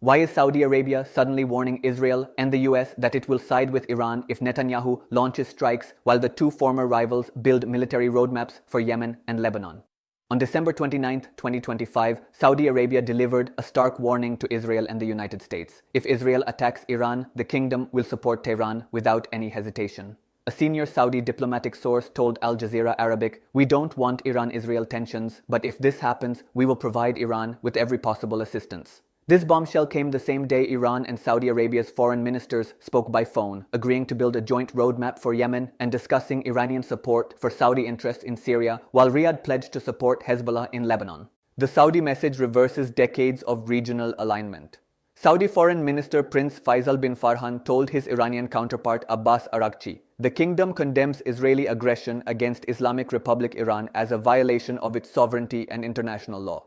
Why is Saudi Arabia suddenly warning Israel and the US that it will side with Iran if Netanyahu launches strikes while the two former rivals build military roadmaps for Yemen and Lebanon? On December 29, 2025, Saudi Arabia delivered a stark warning to Israel and the United States. If Israel attacks Iran, the kingdom will support Tehran without any hesitation. A senior Saudi diplomatic source told Al Jazeera Arabic, "We don't want Iran-Israel tensions, but if this happens, we will provide Iran with every possible assistance." This bombshell came the same day Iran and Saudi Arabia's foreign ministers spoke by phone, agreeing to build a joint roadmap for Yemen and discussing Iranian support for Saudi interests in Syria, while Riyadh pledged to support Hezbollah in Lebanon. The Saudi message reverses decades of regional alignment. Saudi Foreign Minister Prince Faisal bin Farhan told his Iranian counterpart Abbas Araghchi, "The kingdom condemns Israeli aggression against Islamic Republic Iran as a violation of its sovereignty and international law."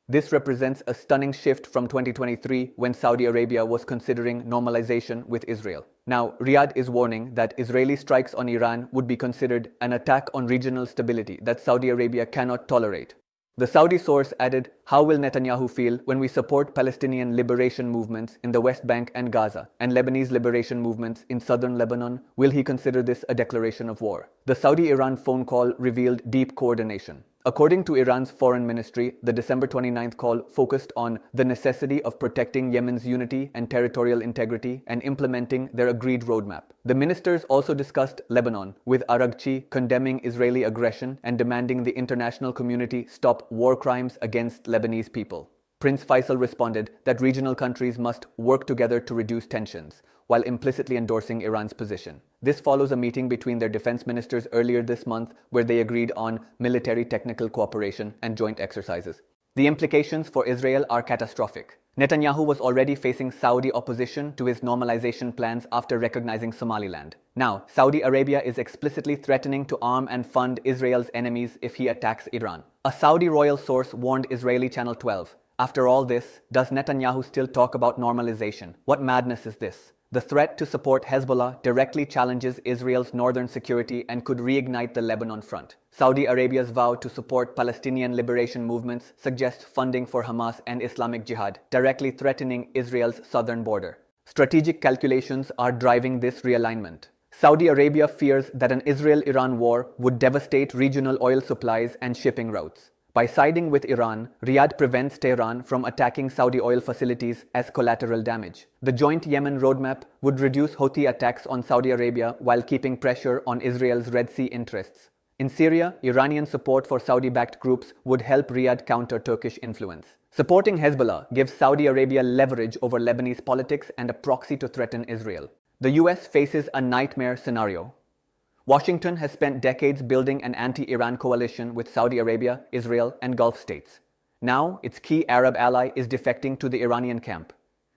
This represents a stunning shift from 2023 when Saudi Arabia was considering normalization with Israel. Now, Riyadh is warning that Israeli strikes on Iran would be considered an attack on regional stability that Saudi Arabia cannot tolerate. The Saudi source added, "How will Netanyahu feel when we support Palestinian liberation movements in the West Bank and Gaza, and Lebanese liberation movements in southern Lebanon? Will he consider this a declaration of war?" The Saudi-Iran phone call revealed deep coordination. According to Iran's foreign ministry, the December 29th call focused on the necessity of protecting Yemen's unity and territorial integrity and implementing their agreed roadmap. The ministers also discussed Lebanon, with Araghchi condemning Israeli aggression and demanding the international community stop war crimes against Lebanese people. Prince Faisal responded that regional countries must work together to reduce tensions, while implicitly endorsing Iran's position. This follows a meeting between their defense ministers earlier this month where they agreed on military technical cooperation and joint exercises. The implications for Israel are catastrophic. Netanyahu was already facing Saudi opposition to his normalization plans after recognizing Somaliland. Now, Saudi Arabia is explicitly threatening to arm and fund Israel's enemies if he attacks Iran. A Saudi royal source warned Israeli Channel 12, "After all this, does Netanyahu still talk about normalization? What madness is this?" The threat to support Hezbollah directly challenges Israel's northern security and could reignite the Lebanon front. Saudi Arabia's vow to support Palestinian liberation movements suggests funding for Hamas and Islamic Jihad, directly threatening Israel's southern border. Strategic calculations are driving this realignment. Saudi Arabia fears that an Israel-Iran war would devastate regional oil supplies and shipping routes. By siding with Iran, Riyadh prevents Tehran from attacking Saudi oil facilities as collateral damage. The joint Yemen roadmap would reduce Houthi attacks on Saudi Arabia while keeping pressure on Israel's Red Sea interests. In Syria, Iranian support for Saudi-backed groups would help Riyadh counter Turkish influence. Supporting Hezbollah gives Saudi Arabia leverage over Lebanese politics and a proxy to threaten Israel. The US faces a nightmare scenario. Washington has spent decades building an anti-Iran coalition with Saudi Arabia, Israel, and Gulf states. Now, its key Arab ally is defecting to the Iranian camp.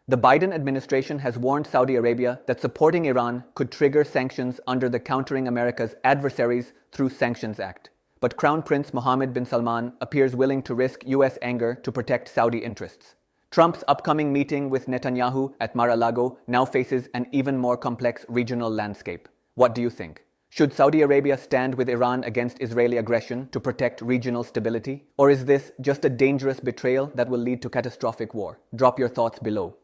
The Biden administration has warned Saudi Arabia that supporting Iran could trigger sanctions under the Countering America's Adversaries Through Sanctions Act. But Crown Prince Mohammed bin Salman appears willing to risk US anger to protect Saudi interests. Trump's upcoming meeting with Netanyahu at Mar-a-Lago now faces an even more complex regional landscape. What do you think? Should Saudi Arabia stand with Iran against Israeli aggression to protect regional stability? Or is this just a dangerous betrayal that will lead to catastrophic war? Drop your thoughts below.